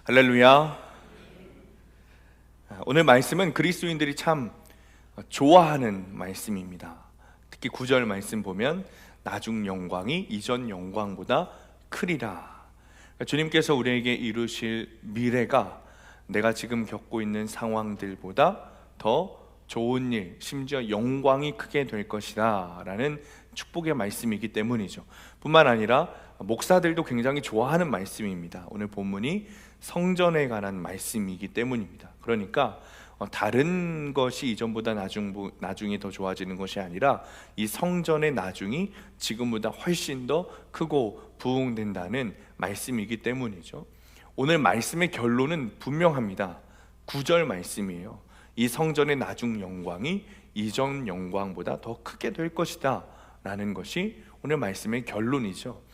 할렐루야. 오늘 말씀은 그리스도인들이 참 좋아하는 말씀입니다. 특히 9절 말씀 보면 나중 영광이 이전 영광보다 크리라. 주님께서 우리에게 이루실 미래가 내가 지금 겪고 있는 상황들보다 더 좋은 일, 심지어 영광이 크게 될 것이다 라는 축복의 말씀이기 때문이죠. 뿐만 아니라 목사들도 굉장히 좋아하는 말씀입니다. 오늘 본문이 성전에 관한 말씀이기 때문입니다. 그러니까 다른 것이 이전보다 나중이 더 좋아지는 것이 아니라 이 성전의 나중이 지금보다 훨씬 더 크고 부흥된다는 말씀이기 때문이죠. 오늘 말씀의 결론은 분명합니다. 9절 말씀이에요. 이 성전의 나중 영광이 이전 영광보다 더 크게 될 것이다 라는 것이 오늘 말씀의 결론이죠.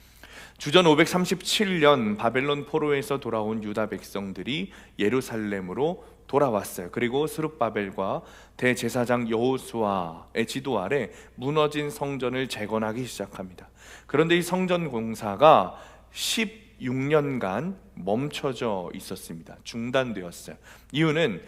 주전 537년 바벨론 포로에서 돌아온 유다 백성들이 예루살렘으로 돌아왔어요. 그리고 스룹바벨과 대제사장 여호수아의 지도 아래 무너진 성전을 재건하기 시작합니다. 그런데 이 성전 공사가 16년간 멈춰져 있었습니다. 중단되었어요. 이유는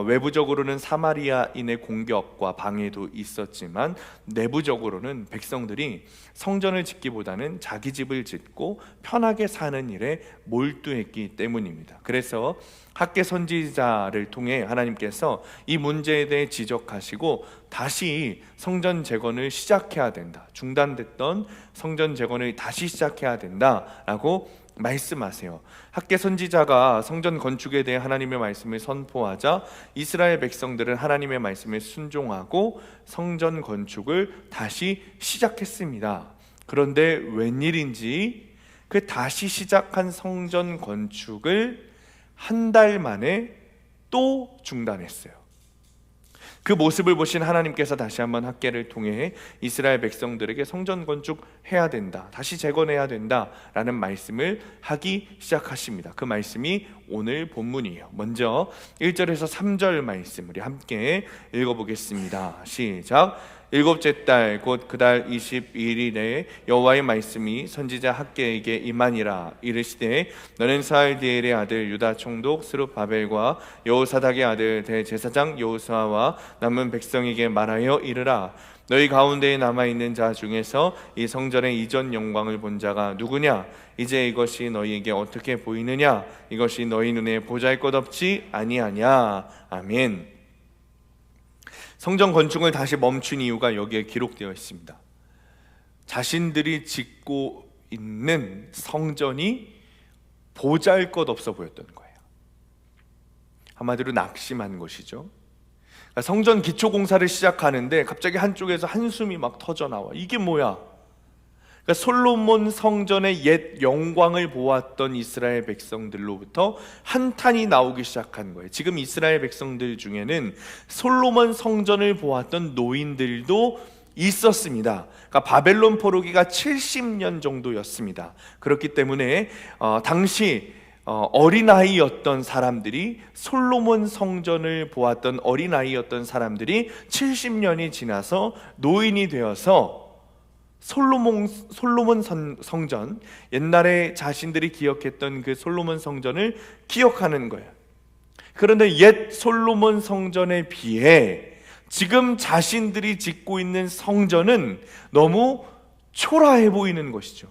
외부적으로는 사마리아인의 공격과 방해도 있었지만 내부적으로는 백성들이 성전을 짓기보다는 자기 집을 짓고 편하게 사는 일에 몰두했기 때문입니다. 그래서 학개 선지자를 통해 하나님께서 이 문제에 대해 지적하시고 다시 성전 재건을 시작해야 된다, 중단됐던 성전 재건을 다시 시작해야 된다라고 말씀하세요. 학개 선지자가 성전 건축에 대해 하나님의 말씀을 선포하자 이스라엘 백성들은 하나님의 말씀에 순종하고 성전 건축을 다시 시작했습니다. 그런데 웬일인지 그 다시 시작한 성전 건축을 한 달 만에 또 중단했어요. 그 모습을 보신 하나님께서 다시 한번 학개를 통해 이스라엘 백성들에게 성전 건축해야 된다, 다시 재건해야 된다 라는 말씀을 하기 시작하십니다. 그 말씀이 오늘 본문이에요. 먼저 1절에서 3절 말씀 우리 함께 읽어보겠습니다. 시작. 일곱째 달 곧 그 달 22일에 여호와의 말씀이 선지자 학개에게 임하니라. 이르시되 너는 스알디엘의 아들 유다 총독 스룹바벨과 여호사닥의 아들 대제사장 여호수아와 남은 백성에게 말하여 이르라. 너희 가운데에 남아있는 자 중에서 이 성전의 이전 영광을 본 자가 누구냐? 이제 이것이 너희에게 어떻게 보이느냐? 이것이 너희 눈에 보잘것없지 아니하냐? 아멘. 성전 건축을 다시 멈춘 이유가 여기에 기록되어 있습니다. 자신들이 짓고 있는 성전이 보잘것없어 보였던 거예요. 한마디로 낙심한 것이죠. 그러니까 성전 기초 공사를 시작하는데 갑자기 한쪽에서 한숨이 막 터져 나와. 이게 뭐야? 그러니까 솔로몬 성전의 옛 영광을 보았던 이스라엘 백성들로부터 한탄이 나오기 시작한 거예요. 지금 이스라엘 백성들 중에는 솔로몬 성전을 보았던 노인들도 있었습니다. 그러니까 바벨론 포로기가 70년 정도였습니다. 그렇기 때문에 당시 어린아이였던 사람들이, 솔로몬 성전을 보았던 어린아이였던 사람들이 70년이 지나서 노인이 되어서 솔로몬 성전, 옛날에 자신들이 기억했던 그 솔로몬 성전을 기억하는 거예요. 그런데 옛 솔로몬 성전에 비해 지금 자신들이 짓고 있는 성전은 너무 초라해 보이는 것이죠.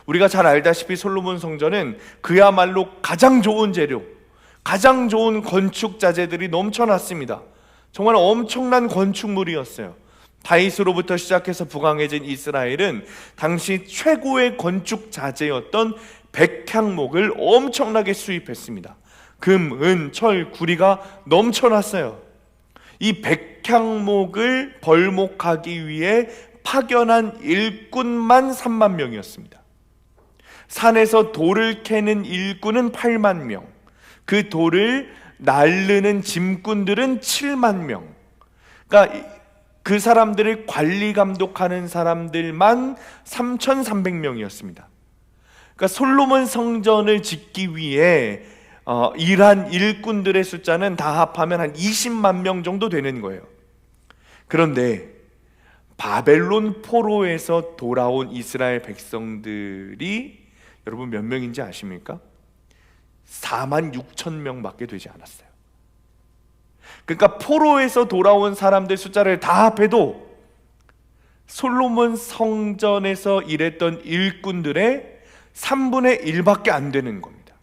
우리가 잘 알다시피 솔로몬 성전은 그야말로 가장 좋은 재료, 가장 좋은 건축 자재들이 넘쳐났습니다. 정말 엄청난 건축물이었어요. 다윗으로부터 시작해서 부강해진 이스라엘은 당시 최고의 건축 자재였던 백향목을 엄청나게 수입했습니다. 금, 은, 철, 구리가 넘쳐났어요. 이 백향목을 벌목하기 위해 파견한 일꾼만 3만 명이었습니다. 산에서 돌을 캐는 일꾼은 8만 명, 그 돌을 나르는 짐꾼들은 7만 명. 그러니까 그 사람들을 관리 감독하는 사람들만 3,300명이었습니다. 그러니까 솔로몬 성전을 짓기 위해 일한 일꾼들의 숫자는 다 합하면 한 20만 명 정도 되는 거예요. 그런데 바벨론 포로에서 돌아온 이스라엘 백성들이 여러분 몇 명인지 아십니까? 4만 6천 명밖에 되지 않았어요. 그러니까 포로에서 돌아온 사람들 숫자를 다 합해도 솔로몬 성전에서 일했던 일꾼들의 3분의 1밖에 안 되는 겁니다.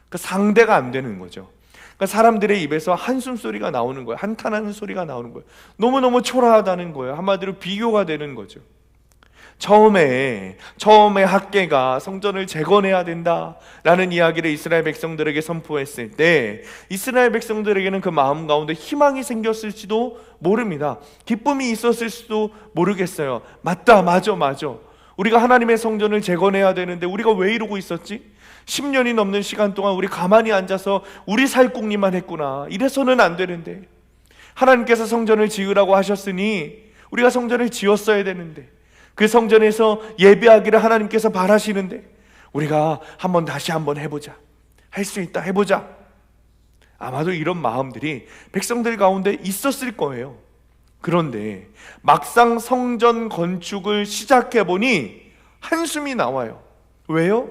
그러니까 상대가 안 되는 거죠. 그러니까 사람들의 입에서 한숨 소리가 나오는 거예요. 한탄하는 소리가 나오는 거예요. 너무너무 초라하다는 거예요. 한마디로 비교가 되는 거죠. 처음에 학개가 성전을 재건해야 된다라는 이야기를 이스라엘 백성들에게 선포했을 때 이스라엘 백성들에게는 그 마음 가운데 희망이 생겼을지도 모릅니다. 기쁨이 있었을 수도 모르겠어요. 맞다, 맞아. 우리가 하나님의 성전을 재건해야 되는데 우리가 왜 이러고 있었지? 10년이 넘는 시간 동안 우리 가만히 앉아서 우리 살궁리만 했구나. 이래서는 안 되는데 하나님께서 성전을 지으라고 하셨으니 우리가 성전을 지었어야 되는데 그 성전에서 예배하기를 하나님께서 바라시는데 우리가 다시 한번 해보자. 할 수 있다, 해보자. 아마도 이런 마음들이 백성들 가운데 있었을 거예요. 그런데 막상 성전 건축을 시작해보니 한숨이 나와요. 왜요?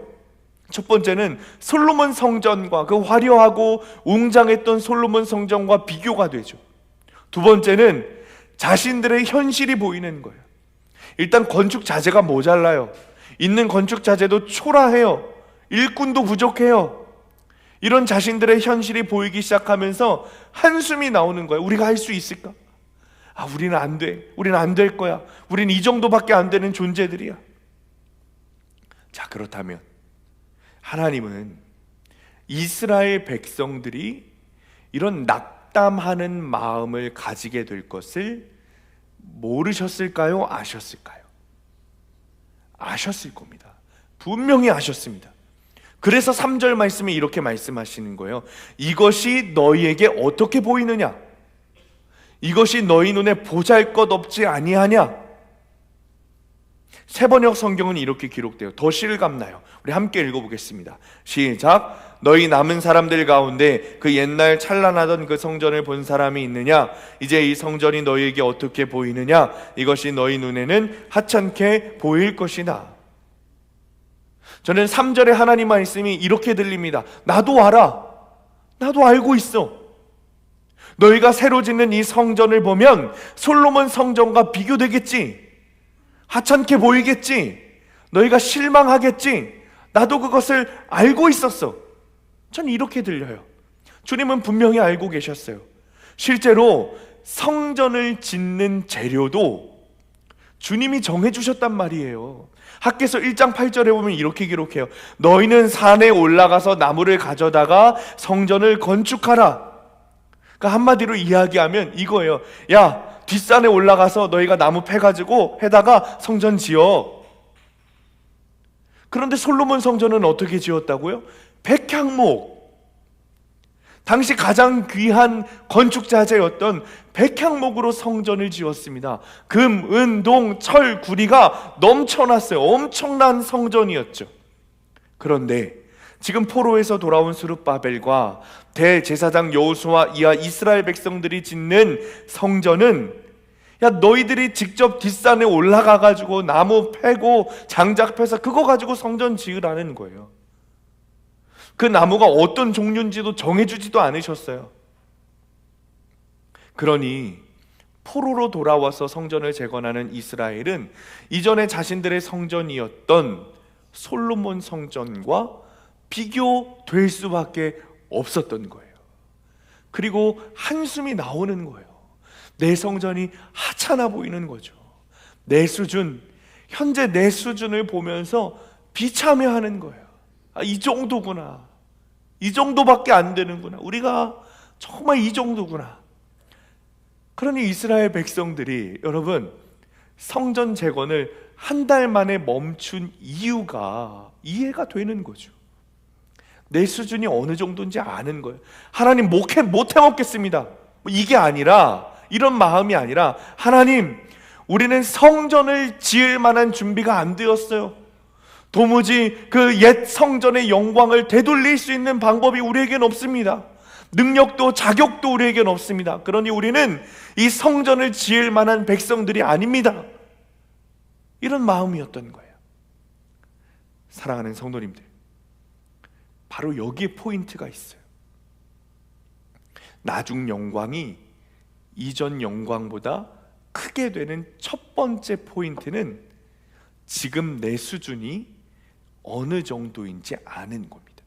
첫 번째는 솔로몬 성전과 그 화려하고 웅장했던 솔로몬 성전과 비교가 되죠. 두 번째는 자신들의 현실이 보이는 거예요. 일단 건축 자재가 모자라요. 있는 건축 자재도 초라해요. 일꾼도 부족해요. 이런 자신들의 현실이 보이기 시작하면서 한숨이 나오는 거예요. 우리가 할 수 있을까? 우리는 안 돼. 우리는 안 될 거야. 우리는 이 정도밖에 안 되는 존재들이야. 자, 그렇다면 하나님은 이스라엘 백성들이 이런 낙담하는 마음을 가지게 될 것을 모르셨을까요? 아셨을까요? 아셨을 겁니다. 분명히 아셨습니다. 그래서 3절 말씀에 이렇게 말씀하시는 거예요. 이것이 너희에게 어떻게 보이느냐? 이것이 너희 눈에 보잘것없지 아니하냐? 세번역 성경은 이렇게 기록돼요. 더 실감나요. 우리 함께 읽어보겠습니다. 시작. 너희 남은 사람들 가운데 그 옛날 찬란하던 그 성전을 본 사람이 있느냐? 이제 이 성전이 너희에게 어떻게 보이느냐? 이것이 너희 눈에는 하찮게 보일 것이다. 저는 3절에 하나님 말씀이 이렇게 들립니다. 나도 알아. 나도 알고 있어. 너희가 새로 짓는 이 성전을 보면 솔로몬 성전과 비교되겠지. 하찮게 보이겠지. 너희가 실망하겠지. 나도 그것을 알고 있었어. 저는 이렇게 들려요. 주님은 분명히 알고 계셨어요. 실제로 성전을 짓는 재료도 주님이 정해주셨단 말이에요. 학개서 1장 8절에 보면 이렇게 기록해요. 너희는 산에 올라가서 나무를 가져다가 성전을 건축하라. 그러니까 한마디로 이야기하면 이거예요. 야, 뒷산에 올라가서 너희가 나무 패가지고 해다가 성전 지어. 그런데 솔로몬 성전은 어떻게 지었다고요? 백향목. 당시 가장 귀한 건축 자재였던 백향목으로 성전을 지었습니다. 금, 은, 동, 철, 구리가 넘쳐났어요. 엄청난 성전이었죠. 그런데 지금 포로에서 돌아온 스룹바벨과 대제사장 여호수아 이하 이스라엘 백성들이 짓는 성전은 너희들이 직접 뒷산에 올라가가지고 나무 패고 장작 패서 그거 가지고 성전 지으라는 거예요. 그 나무가 어떤 종류인지도 정해주지도 않으셨어요. 그러니 포로로 돌아와서 성전을 재건하는 이스라엘은 이전에 자신들의 성전이었던 솔로몬 성전과 비교될 수밖에 없었던 거예요. 그리고 한숨이 나오는 거예요. 내 성전이 하찮아 보이는 거죠. 내 수준, 현재 내 수준을 보면서 비참해하는 거예요. 이 정도구나. 이 정도밖에 안 되는구나. 우리가 정말 이 정도구나. 그러니 이스라엘 백성들이 여러분 성전 재건을 한 달 만에 멈춘 이유가 이해가 되는 거죠. 내 수준이 어느 정도인지 아는 거예요. 하나님 못 해먹겠습니다. 이게 아니라 이런 마음이 아니라 하나님 우리는 성전을 지을 만한 준비가 안 되었어요. 도무지 그 옛 성전의 영광을 되돌릴 수 있는 방법이 우리에겐 없습니다. 능력도 자격도 우리에겐 없습니다. 그러니 우리는 이 성전을 지을 만한 백성들이 아닙니다. 이런 마음이었던 거예요. 사랑하는 성도님들, 바로 여기에 포인트가 있어요. 나중 영광이 이전 영광보다 크게 되는 첫 번째 포인트는 지금 내 수준이 어느 정도인지 아는 겁니다.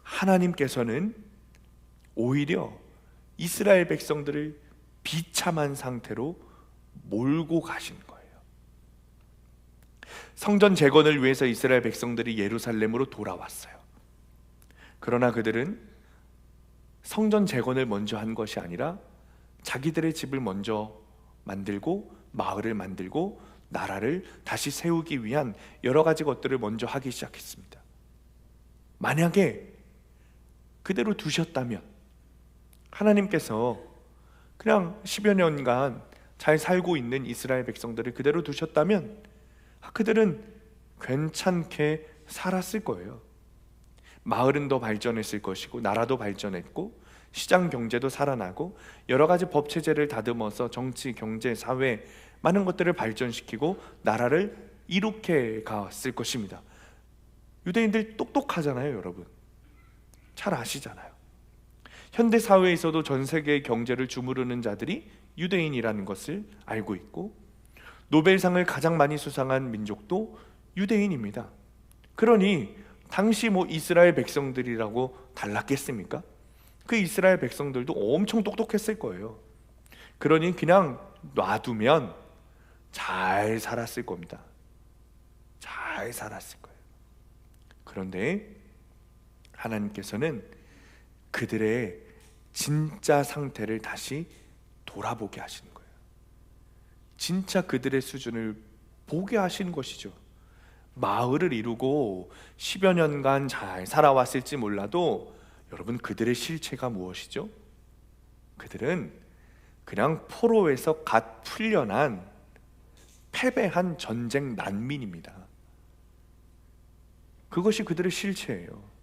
하나님께서는 오히려 이스라엘 백성들을 비참한 상태로 몰고 가신 거예요. 성전 재건을 위해서 이스라엘 백성들이 예루살렘으로 돌아왔어요. 그러나 그들은 성전 재건을 먼저 한 것이 아니라 자기들의 집을 먼저 만들고 마을을 만들고 나라를 다시 세우기 위한 여러 가지 것들을 먼저 하기 시작했습니다. 만약에 그대로 두셨다면, 하나님께서 그냥 10여 년간 잘 살고 있는 이스라엘 백성들을 그대로 두셨다면 그들은 괜찮게 살았을 거예요. 마을은 더 발전했을 것이고 나라도 발전했고 시장 경제도 살아나고 여러 가지 법 체제를 다듬어서 정치, 경제, 사회 많은 것들을 발전시키고 나라를 이룩해 갔을 것입니다. 유대인들 똑똑하잖아요, 여러분. 잘 아시잖아요. 현대 사회에서도 전 세계의 경제를 주무르는 자들이 유대인이라는 것을 알고 있고 노벨상을 가장 많이 수상한 민족도 유대인입니다. 그러니 당시 이스라엘 백성들이라고 달랐겠습니까? 그 이스라엘 백성들도 엄청 똑똑했을 거예요. 그러니 그냥 놔두면 잘 살았을 겁니다. 잘 살았을 거예요. 그런데 하나님께서는 그들의 진짜 상태를 다시 돌아보게 하시는 거예요. 진짜 그들의 수준을 보게 하시는 것이죠. 마을을 이루고 10여 년간 잘 살아왔을지 몰라도 여러분, 그들의 실체가 무엇이죠? 그들은 그냥 포로에서 갓 풀려난 패배한 전쟁 난민입니다. 그것이 그들의 실체예요.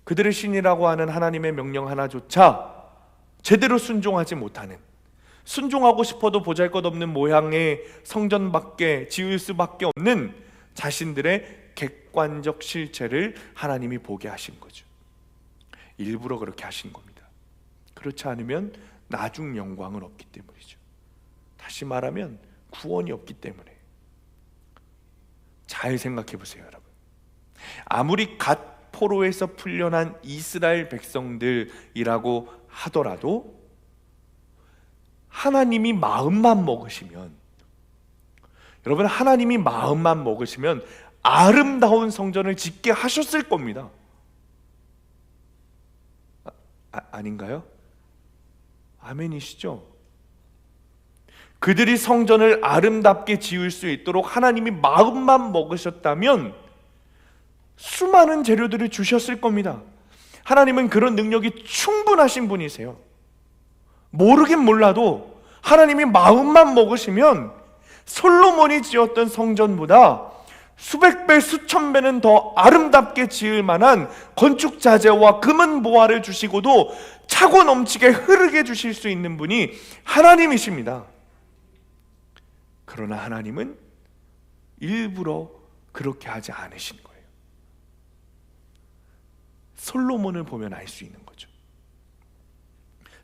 그들의 신이라고 하는 하나님의 명령 하나조차 제대로 순종하지 못하는, 순종하고 싶어도 보잘것없는 모양의 성전밖에 지을 수밖에 없는 자신들의 객관적 실체를 하나님이 보게 하신 거죠. 일부러 그렇게 하신 겁니다. 그렇지 않으면 나중 영광은 없기 때문이죠. 다시 말하면 구원이 없기 때문에. 잘 생각해 보세요, 여러분. 아무리 갓 포로에서 풀려난 이스라엘 백성들이라고 하더라도 하나님이 마음만 먹으시면, 여러분, 하나님이 마음만 먹으시면 아름다운 성전을 짓게 하셨을 겁니다. 아닌가요? 아멘이시죠? 그들이 성전을 아름답게 지을 수 있도록 하나님이 마음만 먹으셨다면 수많은 재료들을 주셨을 겁니다. 하나님은 그런 능력이 충분하신 분이세요. 모르긴 몰라도 하나님이 마음만 먹으시면 솔로몬이 지었던 성전보다 수백 배, 수천 배는 더 아름답게 지을 만한 건축 자재와 금은 보화를 주시고도 차고 넘치게 흐르게 주실 수 있는 분이 하나님이십니다. 그러나 하나님은 일부러 그렇게 하지 않으신 거예요. 솔로몬을 보면 알 수 있는 거죠.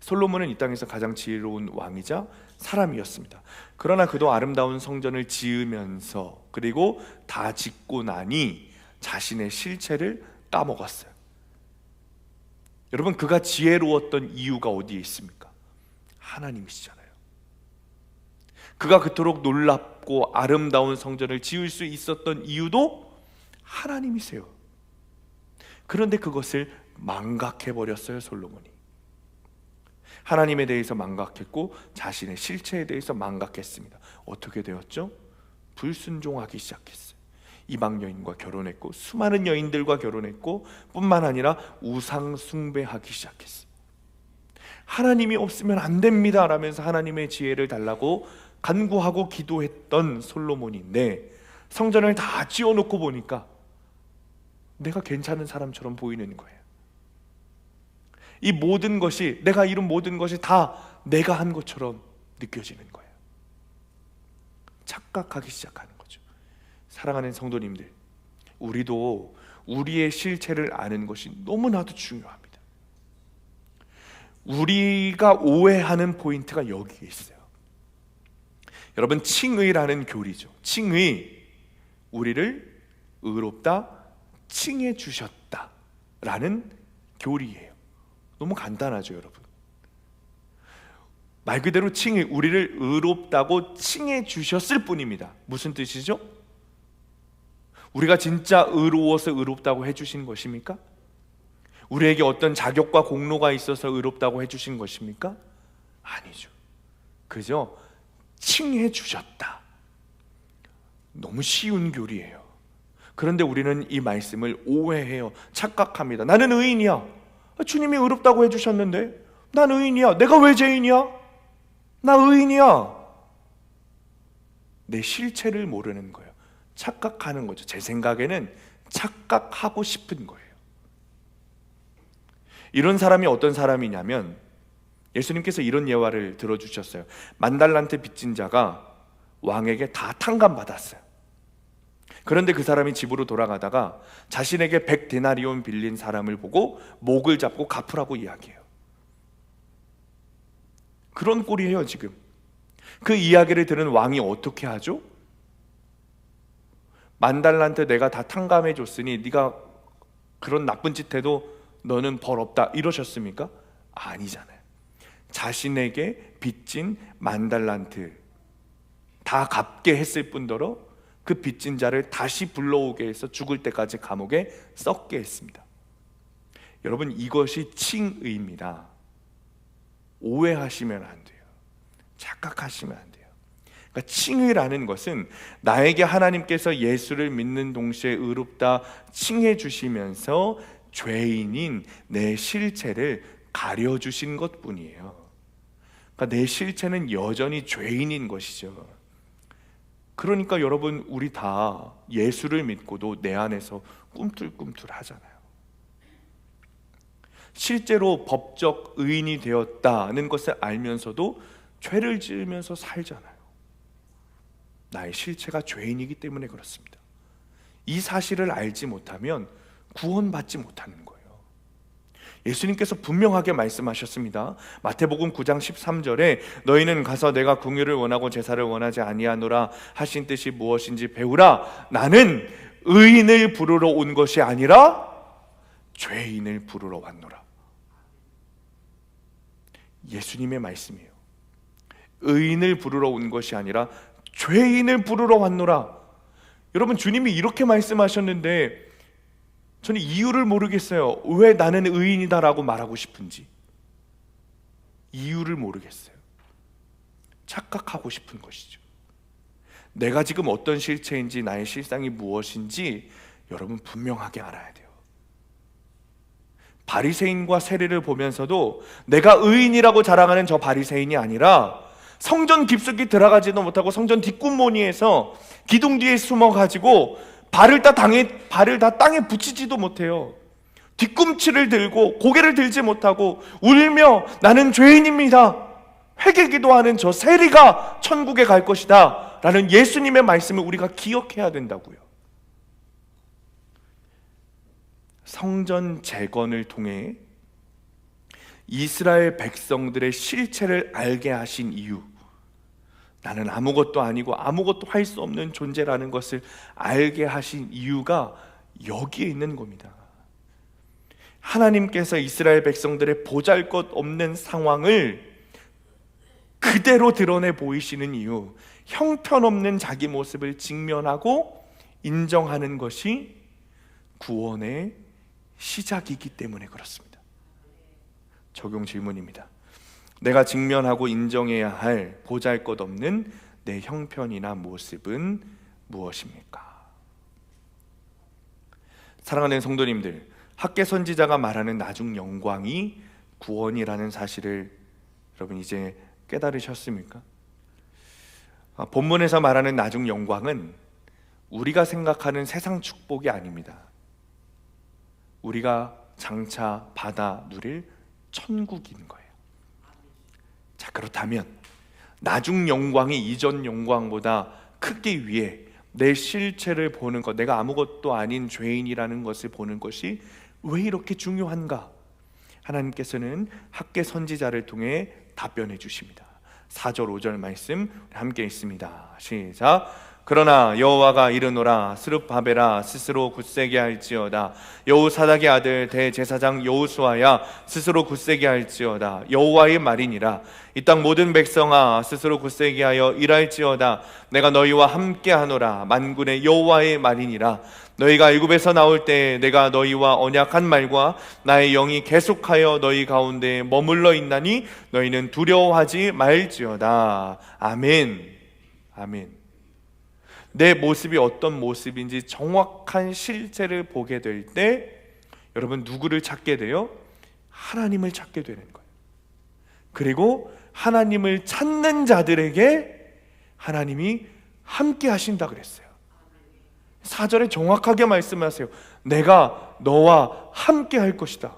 솔로몬은 이 땅에서 가장 지혜로운 왕이자 사람이었습니다. 그러나 그도 아름다운 성전을 지으면서, 그리고 다 짓고 나니 자신의 실체를 까먹었어요. 여러분, 그가 지혜로웠던 이유가 어디에 있습니까? 하나님이시잖아요. 그가 그토록 놀랍고 아름다운 성전을 지을 수 있었던 이유도 하나님이세요. 그런데 그것을 망각해버렸어요, 솔로몬이. 하나님에 대해서 망각했고 자신의 실체에 대해서 망각했습니다. 어떻게 되었죠? 불순종하기 시작했어요. 이방 여인과 결혼했고 수많은 여인들과 결혼했고 뿐만 아니라 우상 숭배하기 시작했어요. 하나님이 없으면 안 됩니다 라면서 하나님의 지혜를 달라고 간구하고 기도했던 솔로몬인데, 성전을 다 지어놓고 보니까 내가 괜찮은 사람처럼 보이는 거예요. 이 모든 것이, 내가 이룬 모든 것이 다 내가 한 것처럼 느껴지는 거예요. 착각하기 시작하는 거죠. 사랑하는 성도님들, 우리도 우리의 실체를 아는 것이 너무나도 중요합니다. 우리가 오해하는 포인트가 여기에 있어요. 여러분, 칭의라는 교리죠. 칭의, 우리를 의롭다 칭해 주셨다 라는 교리예요. 너무 간단하죠, 여러분. 말 그대로 칭의, 우리를 의롭다고 칭해 주셨을 뿐입니다. 무슨 뜻이죠? 우리가 진짜 의로워서 의롭다고 해주신 것입니까? 우리에게 어떤 자격과 공로가 있어서 의롭다고 해주신 것입니까? 아니죠. 그저 칭해 주셨다. 너무 쉬운 교리예요. 그런데 우리는 이 말씀을 오해해요. 착각합니다. 나는 의인이야. 주님이 의롭다고 해주셨는데 난 의인이야. 내가 왜 죄인이야? 나 의인이야. 내 실체를 모르는 거예요. 착각하는 거죠. 제 생각에는 착각하고 싶은 거예요. 이런 사람이 어떤 사람이냐면, 예수님께서 이런 예화를 들어주셨어요. 만달란트 빚진 자가 왕에게 다 탕감받았어요. 그런데 그 사람이 집으로 돌아가다가 자신에게 100데나리온 빌린 사람을 보고 목을 잡고 갚으라고 이야기해요. 그런 꼴이에요. 지금 그 이야기를 들은 왕이 어떻게 하죠? 만달란트 내가 다 탕감해 줬으니 네가 그런 나쁜 짓 해도 너는 벌 없다 이러셨습니까? 아니잖아요. 자신에게 빚진 만달란트 다 갚게 했을 뿐더러 그 빚진 자를 다시 불러오게 해서 죽을 때까지 감옥에 썩게 했습니다. 여러분, 이것이 칭의입니다. 오해하시면 안 돼요. 착각하시면 안 돼요. 그러니까 칭의라는 것은 나에게 하나님께서 예수를 믿는 동시에 의롭다 칭해 주시면서 죄인인 내 실체를 가려주신 것뿐이에요. 그러니까 내 실체는 여전히 죄인인 것이죠. 그러니까 여러분, 우리 다 예수를 믿고도 내 안에서 꿈틀꿈틀 하잖아요. 실제로 법적 의인이 되었다는 것을 알면서도 죄를 지으면서 살잖아요. 나의 실체가 죄인이기 때문에 그렇습니다. 이 사실을 알지 못하면 구원받지 못하는 거예요. 예수님께서 분명하게 말씀하셨습니다. 마태복음 9장 13절에 너희는 가서 내가 긍휼을 원하고 제사를 원하지 아니하노라 하신 뜻이 무엇인지 배우라. 나는 의인을 부르러 온 것이 아니라 죄인을 부르러 왔노라. 예수님의 말씀이에요. 의인을 부르러 온 것이 아니라 죄인을 부르러 왔노라. 여러분, 주님이 이렇게 말씀하셨는데 저는 이유를 모르겠어요. 왜 나는 의인이다라고 말하고 싶은지 이유를 모르겠어요. 착각하고 싶은 것이죠. 내가 지금 어떤 실체인지, 나의 실상이 무엇인지 여러분 분명하게 알아야 돼요. 바리새인과 세리를 보면서도 내가 의인이라고 자랑하는 저 바리새인이 아니라 성전 깊숙이 들어가지도 못하고 성전 뒷굿모니에서 기둥 뒤에 숨어가지고 발을 다 땅에 붙이지도 못해요. 뒤꿈치를 들고 고개를 들지 못하고 울며 나는 죄인입니다, 회개기도하는 저 세리가 천국에 갈 것이다 라는 예수님의 말씀을 우리가 기억해야 된다고요. 성전 재건을 통해 이스라엘 백성들의 실체를 알게 하신 이유, 나는 아무것도 아니고 아무것도 할 수 없는 존재라는 것을 알게 하신 이유가 여기에 있는 겁니다. 하나님께서 이스라엘 백성들의 보잘것없는 상황을 그대로 드러내 보이시는 이유, 형편없는 자기 모습을 직면하고 인정하는 것이 구원의 시작이기 때문에 그렇습니다. 적용 질문입니다. 내가 직면하고 인정해야 할 보잘것없는 내 형편이나 모습은 무엇입니까? 사랑하는 성도님들, 학개 선지자가 말하는 나중 영광이 구원이라는 사실을 여러분 이제 깨달으셨습니까? 본문에서 말하는 나중 영광은 우리가 생각하는 세상 축복이 아닙니다. 우리가 장차 받아 누릴 천국인 거예요. 자, 그렇다면 나중 영광이 이전 영광보다 크기 위해 내 실체를 보는 것, 내가 아무것도 아닌 죄인이라는 것을 보는 것이 왜 이렇게 중요한가? 하나님께서는 학개 선지자를 통해 답변해 주십니다. 4절 5절 말씀 함께 있습니다. 시작. 그러나 여호와가 이르노라. 스룹바벨아 스스로 굳세게 할지어다. 여호사닥의 아들 대제사장 여호수아야 스스로 굳세게 할지어다. 여호와의 말이니라. 이 땅 모든 백성아 스스로 굳세게 하여 일할지어다. 내가 너희와 함께하노라. 만군의 여호와의 말이니라. 너희가 애굽에서 나올 때 내가 너희와 언약한 말과 나의 영이 계속하여 너희 가운데 머물러 있나니 너희는 두려워하지 말지어다. 아멘. 아멘. 내 모습이 어떤 모습인지 정확한 실체를 보게 될 때 여러분 누구를 찾게 돼요? 하나님을 찾게 되는 거예요. 그리고 하나님을 찾는 자들에게 하나님이 함께 하신다 그랬어요. 4절에 정확하게 말씀하세요. 내가 너와 함께 할 것이다.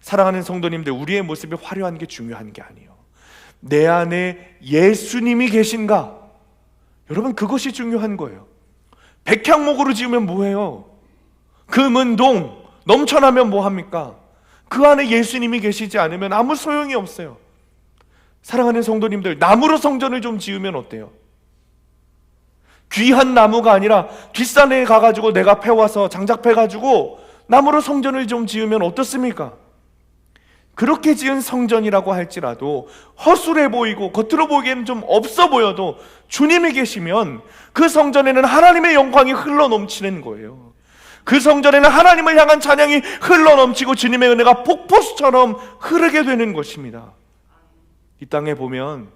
사랑하는 성도님들, 우리의 모습이 화려한 게 중요한 게 아니에요. 내 안에 예수님이 계신가? 여러분 그것이 중요한 거예요. 백향목으로 지으면 뭐해요? 금은동 넘쳐나면 뭐합니까? 그 안에 예수님이 계시지 않으면 아무 소용이 없어요. 사랑하는 성도님들, 나무로 성전을 좀 지으면 어때요? 귀한 나무가 아니라 뒷산에 가가지고 내가 패와서 장작패가지고 나무로 성전을 좀 지으면 어떻습니까? 그렇게 지은 성전이라고 할지라도 허술해 보이고 겉으로 보기에는 좀 없어 보여도 주님이 계시면 그 성전에는 하나님의 영광이 흘러넘치는 거예요. 그 성전에는 하나님을 향한 찬양이 흘러넘치고 주님의 은혜가 폭포수처럼 흐르게 되는 것입니다. 이 땅에 보면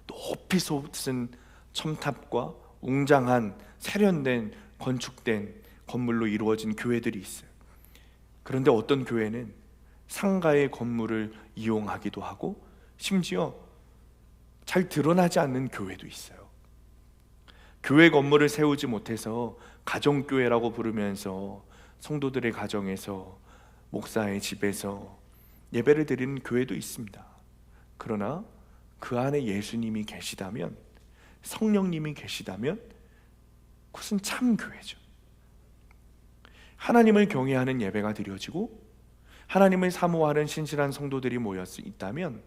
높이 솟은 첨탑과 웅장한 세련된 건축된 건물로 이루어진 교회들이 있어요. 그런데 어떤 교회는 상가의 건물을 이용하기도 하고 심지어 잘 드러나지 않는 교회도 있어요. 교회 건물을 세우지 못해서 가정교회라고 부르면서 성도들의 가정에서 목사의 집에서 예배를 드리는 교회도 있습니다. 그러나 그 안에 예수님이 계시다면, 성령님이 계시다면 그것은 참 교회죠. 하나님을 경외하는 예배가 드려지고 하나님을 사모하는 신실한 성도들이 모여 있다면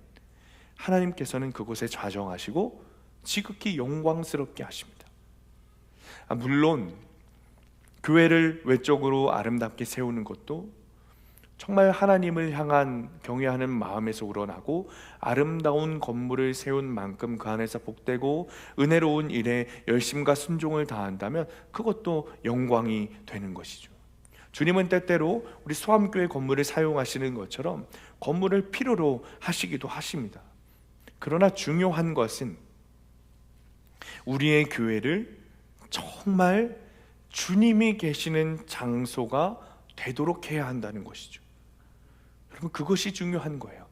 하나님께서는 그곳에 좌정하시고 지극히 영광스럽게 하십니다. 물론 교회를 외적으로 아름답게 세우는 것도 정말 하나님을 향한 경외하는 마음에서 우러나고 아름다운 건물을 세운 만큼 그 안에서 복되고 은혜로운 일에 열심과 순종을 다한다면 그것도 영광이 되는 것이죠. 주님은 때때로 우리 소암교회 건물을 사용하시는 것처럼 건물을 필요로 하시기도 하십니다. 그러나 중요한 것은 우리의 교회를 정말 주님이 계시는 장소가 되도록 해야 한다는 것이죠. 여러분 그것이 중요한 거예요.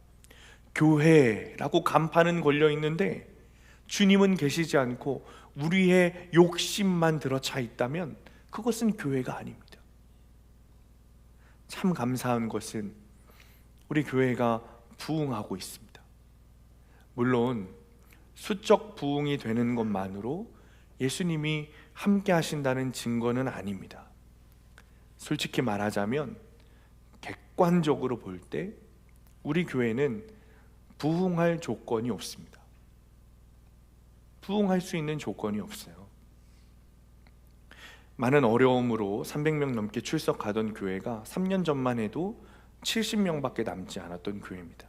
교회라고 간판은 걸려 있는데 주님은 계시지 않고 우리의 욕심만 들어차 있다면 그것은 교회가 아닙니다. 참 감사한 것은 우리 교회가 부흥하고 있습니다. 물론 수적 부흥이 되는 것만으로 예수님이 함께 하신다는 증거는 아닙니다. 솔직히 말하자면 객관적으로 볼 때 우리 교회는 부흥할 조건이 없습니다. 부흥할 수 있는 조건이 없어요. 많은 어려움으로 300명 넘게 출석하던 교회가 3년 전만 해도 70명밖에 남지 않았던 교회입니다.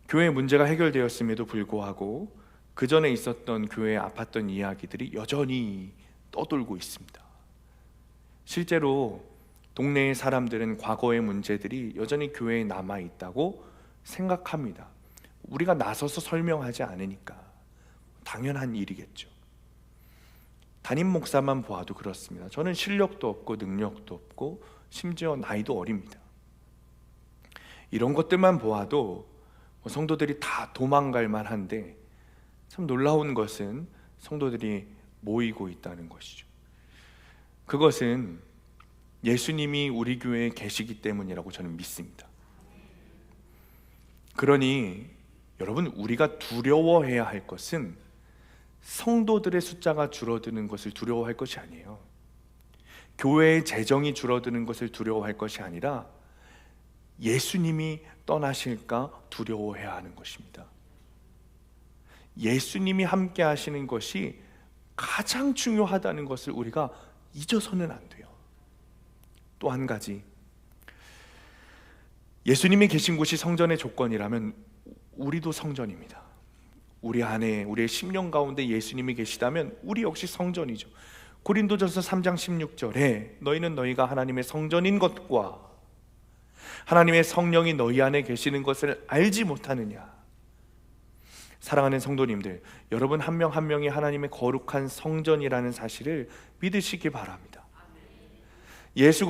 교회 문제가 해결되었음에도 불구하고 그 전에 있었던 교회에 아팠던 이야기들이 여전히 떠돌고 있습니다. 실제로 동네의 사람들은 과거의 문제들이 여전히 교회에 남아있다고 생각합니다. 우리가 나서서 설명하지 않으니까 당연한 일이겠죠. 담임 목사만 보아도 그렇습니다. 저는 실력도 없고 능력도 없고 심지어 나이도 어립니다. 이런 것들만 보아도 성도들이 다 도망갈 만한데 참 놀라운 것은 성도들이 모이고 있다는 것이죠. 그것은 예수님이 우리 교회에 계시기 때문이라고 저는 믿습니다. 그러니 여러분 우리가 두려워해야 할 것은 성도들의 숫자가 줄어드는 것을 두려워할 것이 아니에요. 교회의 재정이 줄어드는 것을 두려워할 것이 아니라 예수님이 떠나실까 두려워해야 하는 것입니다. 예수님이 함께 하시는 것이 가장 중요하다는 것을 우리가 잊어서는 안 돼요. 또 한 가지, 예수님이 계신 곳이 성전의 조건이라면 우리도 성전입니다. 우리 안에, 우리의 심령 가운데 예수님이 계시다면 우리 역시 성전이죠. 고린도전서 3장 16절에 너희는 너희가 하나님의 성전인 것과 하나님의 성령이 너희 안에 계시는 것을 알지 못하느냐. 사랑하는 성도님들, 여러분 한 명 한 명이 하나님의 거룩한 성전이라는 사실을 믿으시기 바랍니다. 예수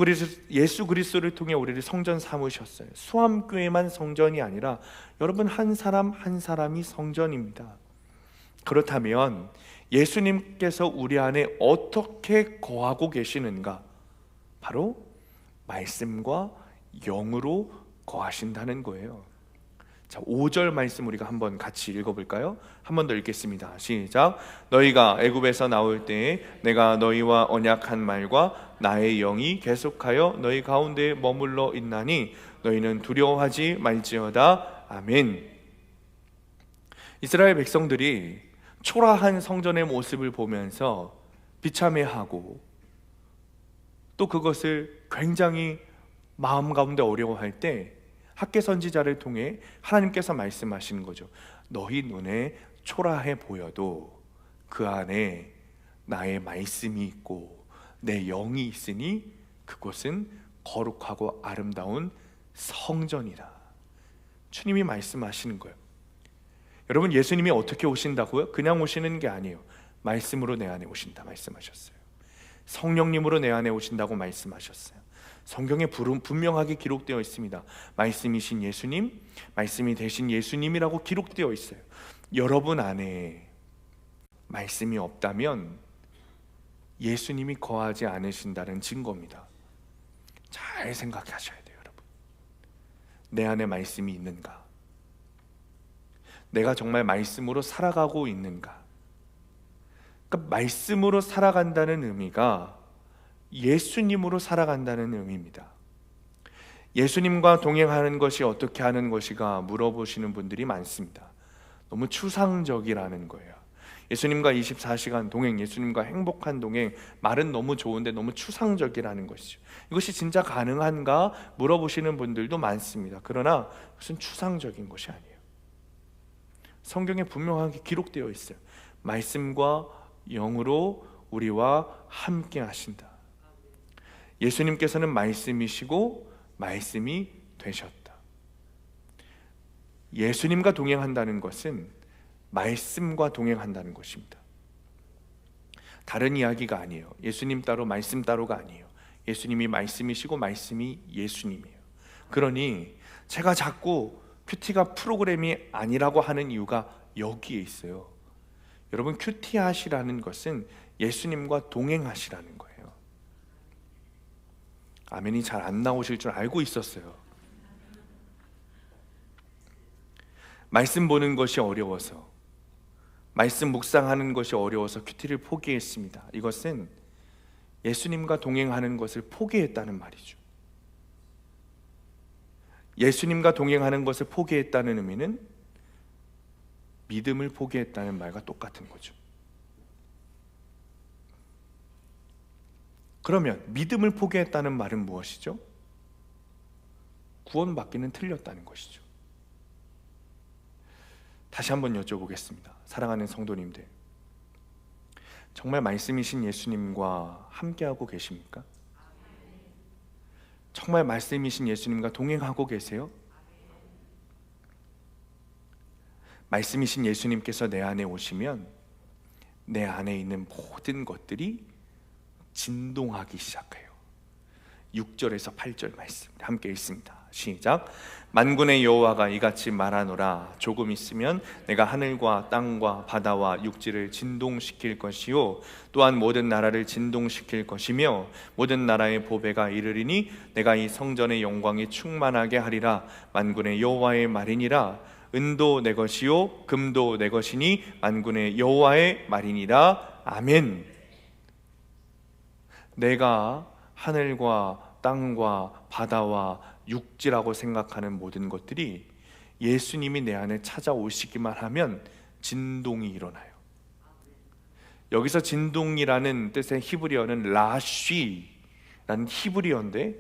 그리스도를 통해 우리를 성전 삼으셨어요. 수암교회만 성전이 아니라 여러분 한 사람 한 사람이 성전입니다. 그렇다면 예수님께서 우리 안에 어떻게 거하고 계시는가? 바로 말씀과 영으로 거하신다는 거예요. 자, 5절 말씀 우리가 한번 같이 읽어볼까요? 한 번 더 읽겠습니다. 시작. 너희가 애굽에서 나올 때에 내가 너희와 언약한 말과 나의 영이 계속하여 너희 가운데 머물러 있나니 너희는 두려워하지 말지어다. 아멘. 이스라엘 백성들이 초라한 성전의 모습을 보면서 비참해하고 또 그것을 굉장히 마음 가운데 어려워할 때 학개 선지자를 통해 하나님께서 말씀하시는 거죠. 너희 눈에 초라해 보여도 그 안에 나의 말씀이 있고 내 영이 있으니 그곳은 거룩하고 아름다운 성전이라. 주님이 말씀하시는 거예요. 여러분, 예수님이 어떻게 오신다고요? 그냥 오시는 게 아니에요. 말씀으로 내 안에 오신다 말씀하셨어요. 성령님으로 내 안에 오신다고 말씀하셨어요. 성경에 분명하게 기록되어 있습니다. 말씀이신 예수님, 말씀이 되신 예수님이라고 기록되어 있어요. 여러분 안에 말씀이 없다면 예수님이 거하지 않으신다는 증거입니다. 잘 생각하셔야 돼요, 여러분. 내 안에 말씀이 있는가? 내가 정말 말씀으로 살아가고 있는가? 그러니까 말씀으로 살아간다는 의미가 예수님으로 살아간다는 의미입니다. 예수님과 동행하는 것이 어떻게 하는 것이가 물어보시는 분들이 많습니다. 너무 추상적이라는 거예요. 예수님과 24시간 동행, 예수님과 행복한 동행, 말은 너무 좋은데 너무 추상적이라는 것이죠. 이것이 진짜 가능한가 물어보시는 분들도 많습니다. 그러나 그것은 추상적인 것이 아니에요. 성경에 분명하게 기록되어 있어요. 말씀과 영으로 우리와 함께 하신다. 예수님께서는 말씀이시고 말씀이 되셨다. 예수님과 동행한다는 것은 말씀과 동행한다는 것입니다. 다른 이야기가 아니에요. 예수님 따로 말씀 따로가 아니에요. 예수님이 말씀이시고 말씀이 예수님이에요. 그러니 제가 자꾸 큐티가 프로그램이 아니라고 하는 이유가 여기에 있어요. 여러분, 큐티하시라는 것은 예수님과 동행하시라는 거예요. 아멘이 잘 안 나오실 줄 알고 있었어요. 말씀 보는 것이 어려워서, 말씀 묵상하는 것이 어려워서 큐티를 포기했습니다. 이것은 예수님과 동행하는 것을 포기했다는 말이죠. 예수님과 동행하는 것을 포기했다는 의미는 믿음을 포기했다는 말과 똑같은 거죠. 그러면 믿음을 포기했다는 말은 무엇이죠? 구원받기는 틀렸다는 것이죠. 다시 한번 여쭤보겠습니다. 사랑하는 성도님들, 정말 말씀이신 예수님과 함께하고 계십니까? 정말 말씀이신 예수님과 동행하고 계세요? 말씀이신 예수님께서 내 안에 오시면 내 안에 있는 모든 것들이 진동하기 시작해요. 6절에서 8절 말씀 함께 읽습니다. 시작. 만군의 여호와가 이같이 말하노라. 조금 있으면 내가 하늘과 땅과 바다와 육지를 진동시킬 것이요 또한 모든 나라를 진동시킬 것이며 모든 나라의 보배가 이르리니 내가 이 성전의 영광이 충만하게 하리라. 만군의 여호와의 말이니라. 은도 내 것이요 금도 내 것이니 만군의 여호와의 말이니라. 아멘. 내가 하늘과 땅과 바다와 육지라고 생각하는 모든 것들이 예수님이 내 안에 찾아오시기만 하면 진동이 일어나요. 여기서 진동이라는 뜻의 히브리어는 라쉬라는 히브리어인데,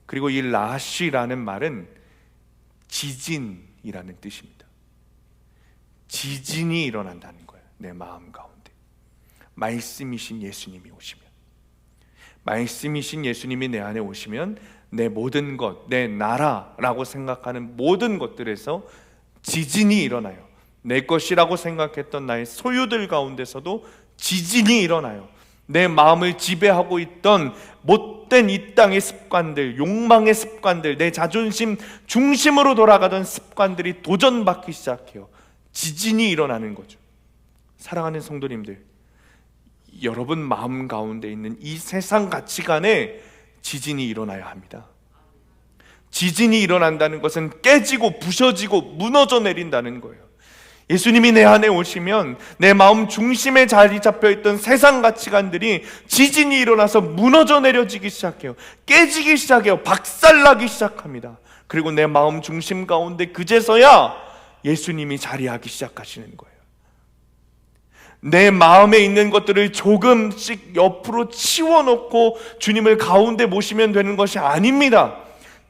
그리고 이 라쉬라는 말은 지진이라는 뜻입니다. 지진이 일어난다는 거예요. 내 마음 가운데 말씀이신 예수님이 오시면, 말씀이신 예수님이 내 안에 오시면 내 모든 것, 내 나라라고 생각하는 모든 것들에서 지진이 일어나요. 내 것이라고 생각했던 나의 소유들 가운데서도 지진이 일어나요. 내 마음을 지배하고 있던 못된 이 땅의 습관들, 욕망의 습관들, 내 자존심 중심으로 돌아가던 습관들이 도전받기 시작해요. 지진이 일어나는 거죠. 사랑하는 성도님들, 여러분 마음 가운데 있는 이 세상 가치관에 지진이 일어나야 합니다. 지진이 일어난다는 것은 깨지고 부셔지고 무너져 내린다는 거예요. 예수님이 내 안에 오시면 내 마음 중심에 자리 잡혀있던 세상 가치관들이 지진이 일어나서 무너져 내려지기 시작해요. 깨지기 시작해요. 박살나기 시작합니다. 그리고 내 마음 중심 가운데 그제서야 예수님이 자리하기 시작하시는 거예요. 내 마음에 있는 것들을 조금씩 옆으로 치워놓고 주님을 가운데 모시면 되는 것이 아닙니다.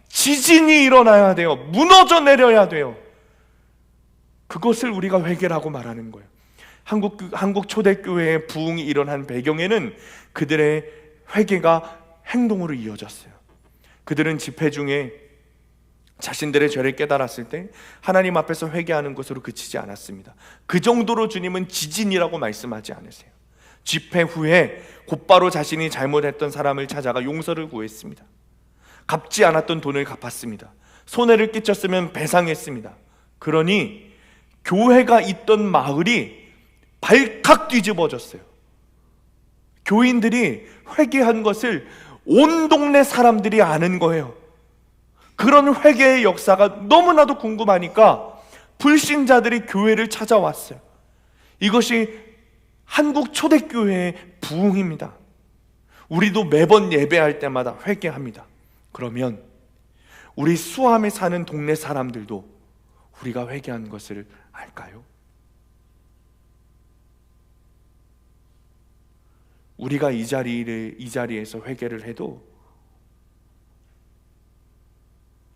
지진이 일어나야 돼요. 무너져 내려야 돼요. 그것을 우리가 회개라고 말하는 거예요. 한국 초대교회의 부흥이 일어난 배경에는 그들의 회개가 행동으로 이어졌어요. 그들은 집회 중에 자신들의 죄를 깨달았을 때 하나님 앞에서 회개하는 것으로 그치지 않았습니다. 그 정도로 주님은 지진이라고 말씀하지 않으세요. 집회 후에 곧바로 자신이 잘못했던 사람을 찾아가 용서를 구했습니다. 갚지 않았던 돈을 갚았습니다. 손해를 끼쳤으면 배상했습니다. 그러니 교회가 있던 마을이 발칵 뒤집어졌어요. 교인들이 회개한 것을 온 동네 사람들이 아는 거예요. 그런 회개의 역사가 너무나도 궁금하니까 불신자들이 교회를 찾아왔어요. 이것이 한국 초대교회의 부흥입니다. 우리도 매번 예배할 때마다 회개합니다. 그러면 우리 수암에 사는 동네 사람들도 우리가 회개한 것을 알까요? 우리가 이 자리에서 회개를 해도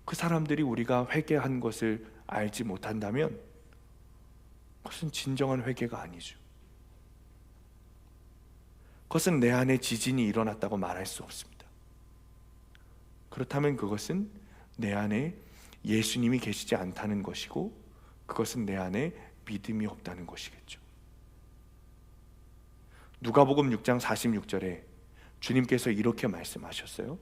그 사람들이 우리가 회개한 것을 알지 못한다면 그것은 진정한 회개가 아니죠. 그것은 내 안에 지진이 일어났다고 말할 수 없습니다. 그렇다면 그것은 내 안에 예수님이 계시지 않다는 것이고, 그것은 내 안에 믿음이 없다는 것이겠죠. 누가복음 6장 46절에 주님께서 이렇게 말씀하셨어요.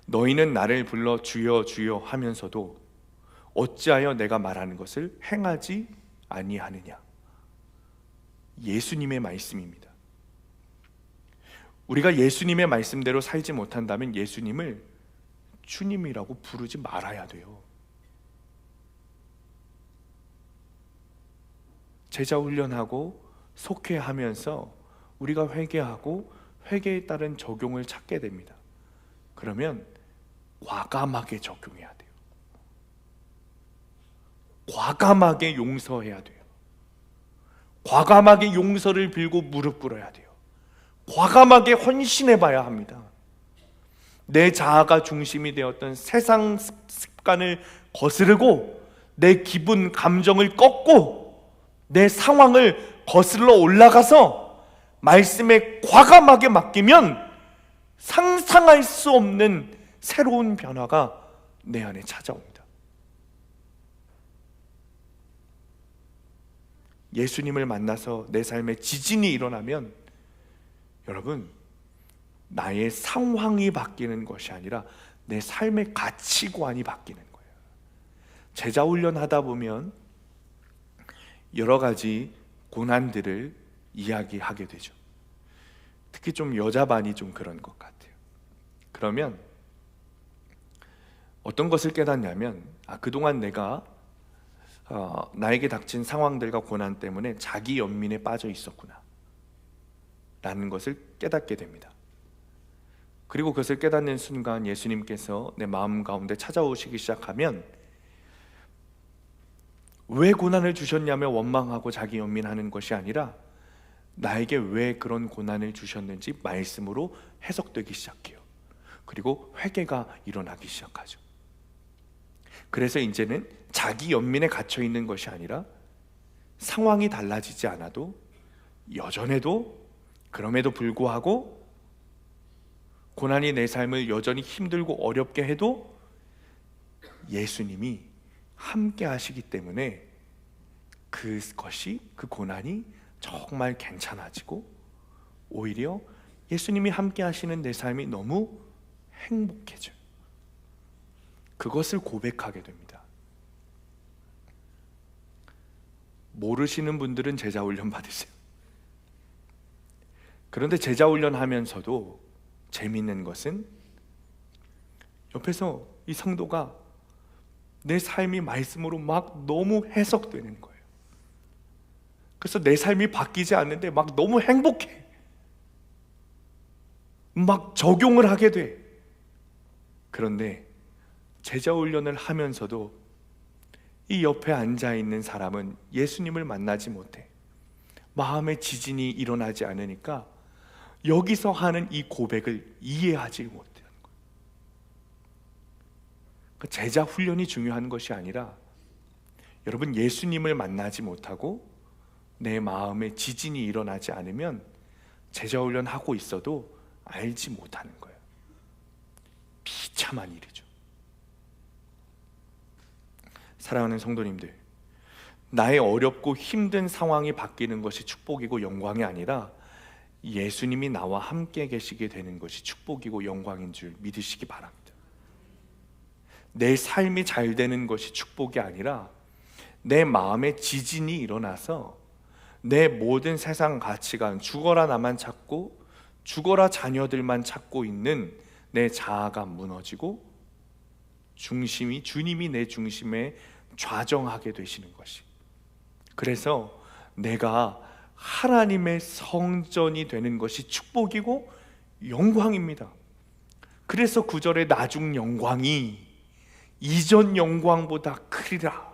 너희는 나를 불러 주여 주여 하면서도 어찌하여 내가 말하는 것을 행하지 아니하느냐. 예수님의 말씀입니다. 우리가 예수님의 말씀대로 살지 못한다면 예수님을 주님이라고 부르지 말아야 돼요. 제자 훈련하고 속회하면서 우리가 회개하고 회개에 따른 적용을 찾게 됩니다. 그러면 과감하게 적용해야 돼요. 과감하게 용서해야 돼요. 과감하게 용서를 빌고 무릎 꿇어야 돼요. 과감하게 헌신해 봐야 합니다. 내 자아가 중심이 되었던 세상 습관을 거스르고 내 기분, 감정을 꺾고 내 상황을 거슬러 올라가서 말씀에 과감하게 맡기면 상상할 수 없는 새로운 변화가 내 안에 찾아옵니다. 예수님을 만나서 내 삶에 지진이 일어나면 여러분, 나의 상황이 바뀌는 것이 아니라 내 삶의 가치관이 바뀌는 거예요. 제자 훈련하다 보면 여러 가지 고난들을 이야기하게 되죠. 특히 좀 여자반이 좀 그런 것 같아요. 그러면 어떤 것을 깨닫냐면, 그동안 내가 나에게 닥친 상황들과 고난 때문에 자기 연민에 빠져 있었구나 라는 것을 깨닫게 됩니다. 그리고 그것을 깨닫는 순간 예수님께서 내 마음 가운데 찾아오시기 시작하면 왜 고난을 주셨냐며 원망하고 자기 연민하는 것이 아니라 나에게 왜 그런 고난을 주셨는지 말씀으로 해석되기 시작해요. 그리고 회개가 일어나기 시작하죠. 그래서 이제는 자기 연민에 갇혀 있는 것이 아니라 상황이 달라지지 않아도 여전해도 그럼에도 불구하고 고난이 내 삶을 여전히 힘들고 어렵게 해도 예수님이 함께 하시기 때문에 그 고난이 정말 괜찮아지고 오히려 예수님이 함께 하시는 내 삶이 너무 행복해져요. 그것을 고백하게 됩니다. 모르시는 분들은 제자훈련 받으세요. 그런데 제자훈련 하면서도 재미있는 것은 옆에서 이 성도가 내 삶이 말씀으로 막 너무 해석되는 거예요. 그래서 내 삶이 바뀌지 않는데 막 너무 행복해. 막 적용을 하게 돼. 그런데 제자훈련을 하면서도 이 옆에 앉아있는 사람은 예수님을 만나지 못해. 마음의 지진이 일어나지 않으니까 여기서 하는 이 고백을 이해하지 못하는 거예요. 제자 훈련이 중요한 것이 아니라 여러분, 예수님을 만나지 못하고 내 마음에 지진이 일어나지 않으면 제자 훈련하고 있어도 알지 못하는 거예요. 비참한 일이죠. 사랑하는 성도님들, 나의 어렵고 힘든 상황이 바뀌는 것이 축복이고 영광이 아니라 예수님이 나와 함께 계시게 되는 것이 축복이고 영광인 줄 믿으시기 바랍니다. 내 삶이 잘 되는 것이 축복이 아니라 내 마음에 지진이 일어나서 내 모든 세상 가치관, 죽어라 나만 찾고 죽어라 자녀들만 찾고 있는 내 자아가 무너지고 주님이 내 중심에 좌정하게 되시는 것이, 그래서 내가 하나님의 성전이 되는 것이 축복이고 영광입니다. 그래서 9절에 나중 영광이 이전 영광보다 크리라,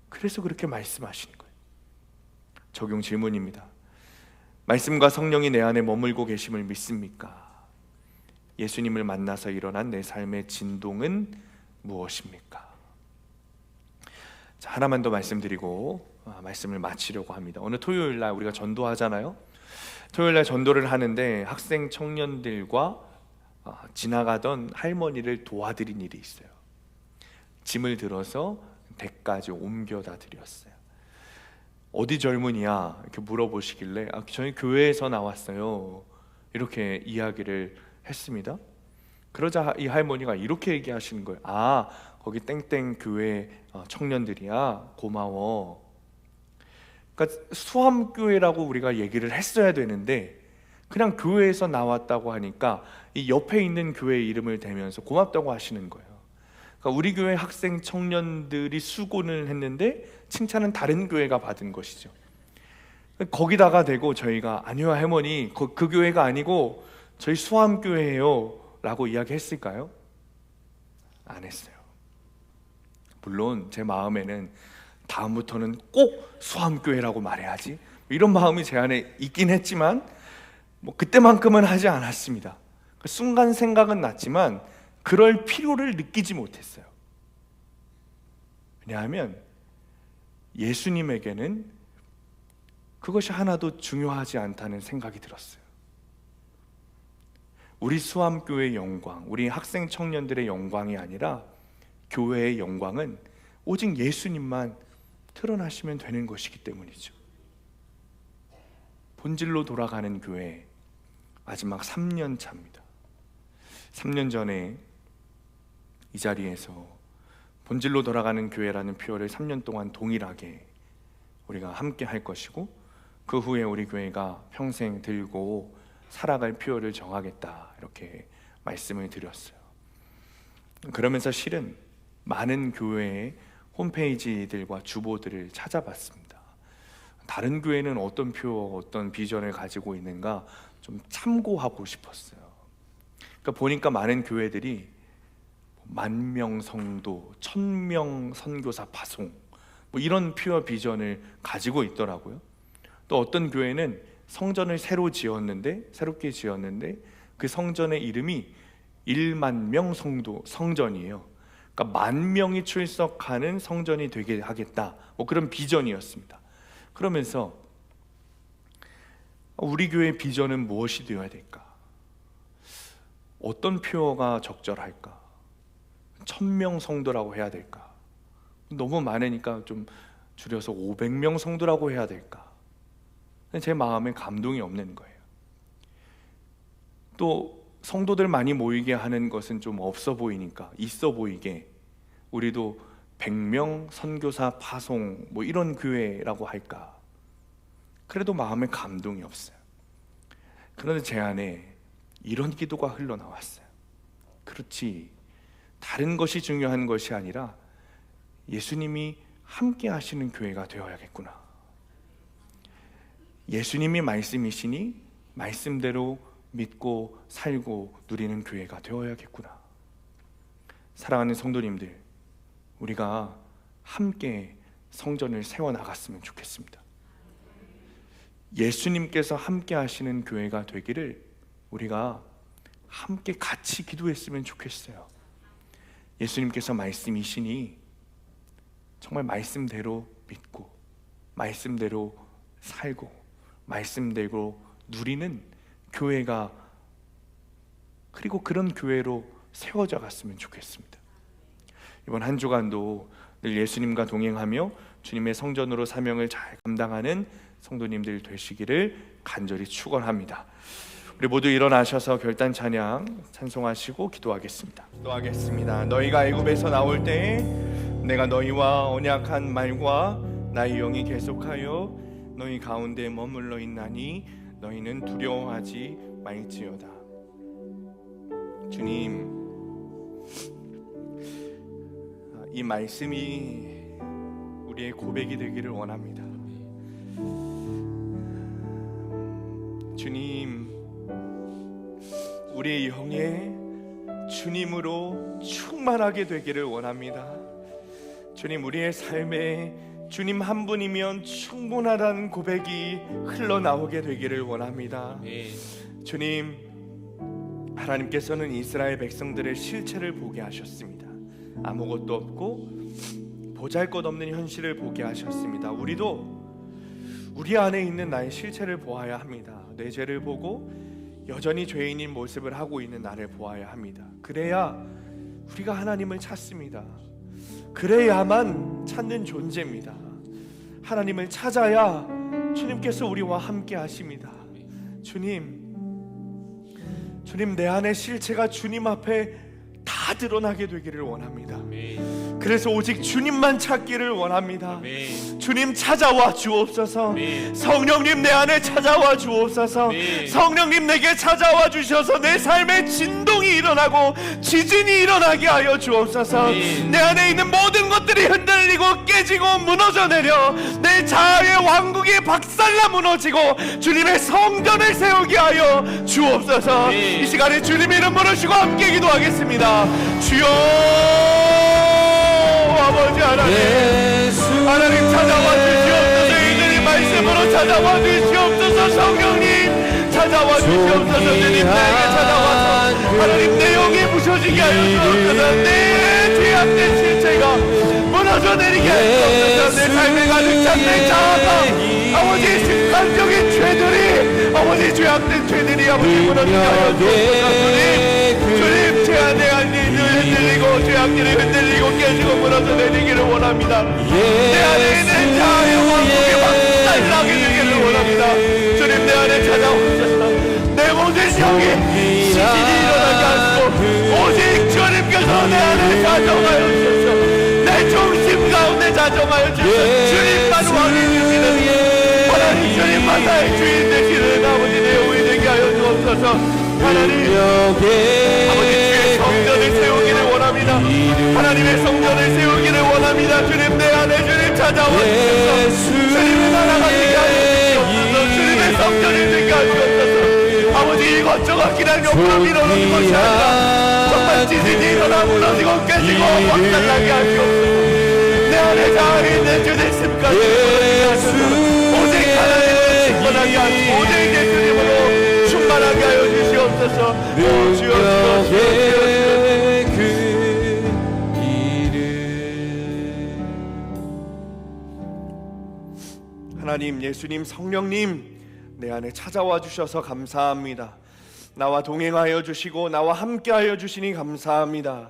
그래서 그렇게 말씀하시는 거예요. 적용 질문입니다. 말씀과 성령이 내 안에 머물고 계심을 믿습니까? 예수님을 만나서 일어난 내 삶의 진동은 무엇입니까? 자, 하나만 더 말씀드리고 말씀을 마치려고 합니다. 오늘 토요일 날 우리가 전도하잖아요. 토요일 날 전도를 하는데 학생 청년들과 지나가던 할머니를 도와드린 일이 있어요. 짐을 들어서 댁까지 옮겨다 드렸어요. 어디 젊은이야? 이렇게 물어보시길래 저희 교회에서 나왔어요, 이렇게 이야기를 했습니다. 그러자 이 할머니가 이렇게 얘기하시는 거예요. 거기 땡땡 교회 청년들이야, 고마워. 그러니까 수암교회라고 우리가 얘기를 했어야 되는데 그냥 교회에서 나왔다고 하니까 이 옆에 있는 교회 이름을 대면서 고맙다고 하시는 거예요. 그러니까 우리 교회 학생 청년들이 수고는 했는데 칭찬은 다른 교회가 받은 것이죠. 거기다가 대고 저희가 아니요 할머니, 그 교회가 아니고 저희 수암교회예요 라고 이야기했을까요? 안 했어요. 물론 제 마음에는 다음부터는 꼭 수암교회라고 말해야지, 이런 마음이 제 안에 있긴 했지만 그때만큼은 하지 않았습니다. 그 순간 생각은 났지만 그럴 필요를 느끼지 못했어요. 왜냐하면 예수님에게는 그것이 하나도 중요하지 않다는 생각이 들었어요. 우리 수암교회의 영광, 우리 학생 청년들의 영광이 아니라 교회의 영광은 오직 예수님만 드러나시면 되는 것이기 때문이죠. 본질로 돌아가는 교회 마지막 3년 차입니다. 3년 전에 이 자리에서 본질로 돌아가는 교회라는 표어를 3년 동안 동일하게 우리가 함께 할 것이고, 그 후에 우리 교회가 평생 들고 살아갈 표어를 정하겠다, 이렇게 말씀을 드렸어요. 그러면서 실은 많은 교회에 홈페이지들과 주보들을 찾아봤습니다. 다른 교회는 어떤 표, 어떤 비전을 가지고 있는가 좀 참고하고 싶었어요. 그러니까 보니까 많은 교회들이 10,000명 성도, 1,000명 선교사 파송 뭐 이런 표와 비전을 가지고 있더라고요. 또 어떤 교회는 성전을 새롭게 지었는데 그 성전의 이름이 10,000명 성전이에요. 그러니까 10,000명이 출석하는 성전이 되게 하겠다, 뭐 그런 비전이었습니다. 그러면서 우리 교회의 비전은 무엇이 되어야 될까? 어떤 표어가 적절할까? 1,000명 성도라고 해야 될까? 너무 많으니까 좀 줄여서 500명 성도라고 해야 될까? 제 마음에 감동이 없는 거예요. 또 성도들 많이 모이게 하는 것은 좀 없어 보이니까 있어 보이게 우리도 100명 선교사 파송 뭐 이런 교회라고 할까? 그래도 마음에 감동이 없어요. 그런데 제 안에 이런 기도가 흘러나왔어요. 그렇지, 다른 것이 중요한 것이 아니라 예수님이 함께 하시는 교회가 되어야겠구나. 예수님이 말씀이시니 말씀대로 믿고 살고 누리는 교회가 되어야겠구나. 사랑하는 성도님들, 우리가 함께 성전을 세워나갔으면 좋겠습니다. 예수님께서 함께 하시는 교회가 되기를 우리가 함께 같이 기도했으면 좋겠어요. 예수님께서 말씀이시니 정말 말씀대로 믿고 말씀대로 살고 말씀대로 누리는 교회가, 그리고 그런 교회로 세워져 갔으면 좋겠습니다. 이번 한 주간도 늘 예수님과 동행하며 주님의 성전으로 사명을 잘 감당하는 성도님들 되시기를 간절히 축원합니다. 우리 모두 일어나셔서 결단 찬양 찬송하시고 기도하겠습니다. 너희가 애굽에서 나올 때에 내가 너희와 언약한 말과 나의 영이 계속하여 너희 가운데 머물러 있나니 너희는 두려워하지 말지어다. 주님, 이 말씀이 우리의 고백이 되기를 원합니다. 주님, 우리의 영에 주님으로 충만하게 되기를 원합니다. 주님, 우리의 삶에 주님 한 분이면 충분하다는 고백이 흘러나오게 되기를 원합니다. 주님, 하나님께서는 이스라엘 백성들의 실체를 보게 하셨습니다. 아무것도 없고 보잘것없는 현실을 보게 하셨습니다. 우리도 우리 안에 있는 나의 실체를 보아야 합니다. 내 죄를 보고 여전히 죄인인 모습을 하고 있는 나를 보아야 합니다. 그래야 우리가 하나님을 찾습니다. 그래야만 찾는 존재입니다. 하나님을 찾아야 주님께서 우리와 함께 하십니다. 주님, 내 안의 실체가 주님 앞에 다 드러나게 되기를 원합니다. 그래서 오직 주님만 찾기를 원합니다. 주님 찾아와 주옵소서. 성령님 내 안에 찾아와 주옵소서. 성령님 내게 찾아와 주셔서 내 삶에 진동이 일어나고 지진이 일어나게 하여 주옵소서. 내 안에 있는 모든 것들이 흔들리고 깨지고 무너져 내려 내 자아의 왕국이 박살나 무너지고 주님의 성전을 세우게 하여 주옵소서. 이 시간에 주님 이름 부르시고 함께 기도하겠습니다. 주여, 아버지 하나님, 하나님 찾아와 주시옵소서. 이들이 말씀으로 찾아와 주시옵소서. 성령님 찾아와 주시옵소서. 주님 나에게 찾아와서 하나님 내 영이 부셔지게 하여 주옵소서. 내 죄악된 실체가 무너져 내리게 하여 주옵소서. 내 삶에 가득 찬 내 자아가 아버지 습관적인 죄들이 아버지 죄악된 죄들이 아버지 무너지게 하여 주옵소서. 주님 제 안에 흔들리고 죄악들이 흔들리고 깨지고 무너져 내리기를 원합니다. 내 안에 있는 자아의 왕국이 박살나게 되기를 원합니다. 주님 내 안에 찾아오셔서 내 모든 영이 시진이 일어나게 하시고 오직 주님께서 내 안에 자정하여 주셔서 내 중심 가운데 자정하여 주셔서 주님만 왕이 되시는 하나님, 주님만 나의 주인 되시는 아버지 내 영이 되게 하여 주옵소서. 하나님, 아버지 주의 성전을 세우기를 원합니다. 하나님의 성전을 세우기를 원합니다. 주님 찾아와 주셔서 주님의 나라가 되게 하시옵소서. 주님의 성전이 되게 하시옵소서. 아버지 이것저것 그냥 욕망이 일어나는 것이 아니라 정말 지진이 일어나 무너지고 깨지고 박살나게 하시옵소서. 내 안에 닿아있는 주님 심까지 오직 하나님을 충만하게 하시고 오직 예수님으로 충만하게 하여 주시옵소서. 주여 하나님, 예수님, 성령님 내 안에 찾아와 주셔서 감사합니다. 나와 동행하여 주시고 나와 함께하여 주시니 감사합니다.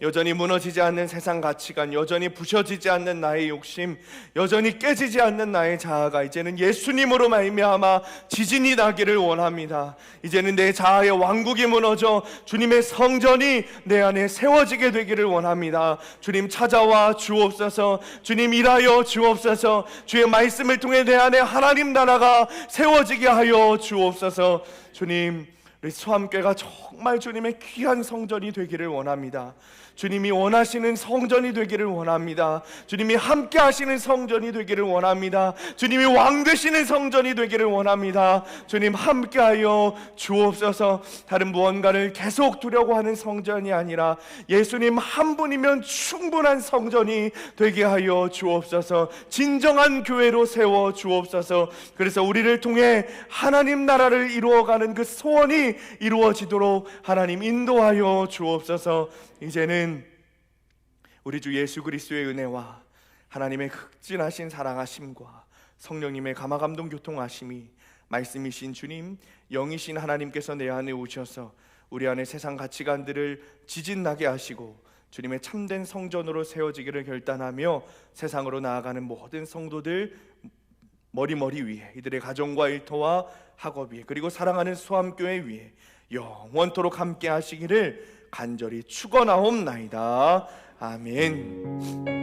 여전히 무너지지 않는 세상 가치관, 여전히 부셔지지 않는 나의 욕심, 여전히 깨지지 않는 나의 자아가 이제는 예수님으로 말미암아 지진이 나기를 원합니다. 이제는 내 자아의 왕국이 무너져 주님의 성전이 내 안에 세워지게 되기를 원합니다. 주님 찾아와 주옵소서. 주님 일하여 주옵소서. 주의 말씀을 통해 내 안에 하나님 나라가 세워지게 하여 주옵소서. 주님, 우리 수함교회가 정말 주님의 귀한 성전이 되기를 원합니다. 주님이 원하시는 성전이 되기를 원합니다. 주님이 함께 하시는 성전이 되기를 원합니다. 주님이 왕 되시는 성전이 되기를 원합니다. 주님 함께하여 주옵소서. 다른 무언가를 계속 두려고 하는 성전이 아니라 예수님 한 분이면 충분한 성전이 되게 하여 주옵소서. 진정한 교회로 세워 주옵소서. 그래서 우리를 통해 하나님 나라를 이루어가는 그 소원이 이루어지도록 하나님 인도하여 주옵소서. 이제는 우리 주 예수 그리스도의 은혜와 하나님의 극진하신 사랑하심과 성령님의 감화감동 교통하심이 말씀이신 주님, 영이신 하나님께서 내 안에 오셔서 우리 안에 세상 가치관들을 지진나게 하시고 주님의 참된 성전으로 세워지기를 결단하며 세상으로 나아가는 모든 성도들 머리머리 위에, 이들의 가정과 일터와 학업 위에, 그리고 사랑하는 수함교회 위에 영원토록 함께 하시기를 간절히 축원하옵나이다. 아멘.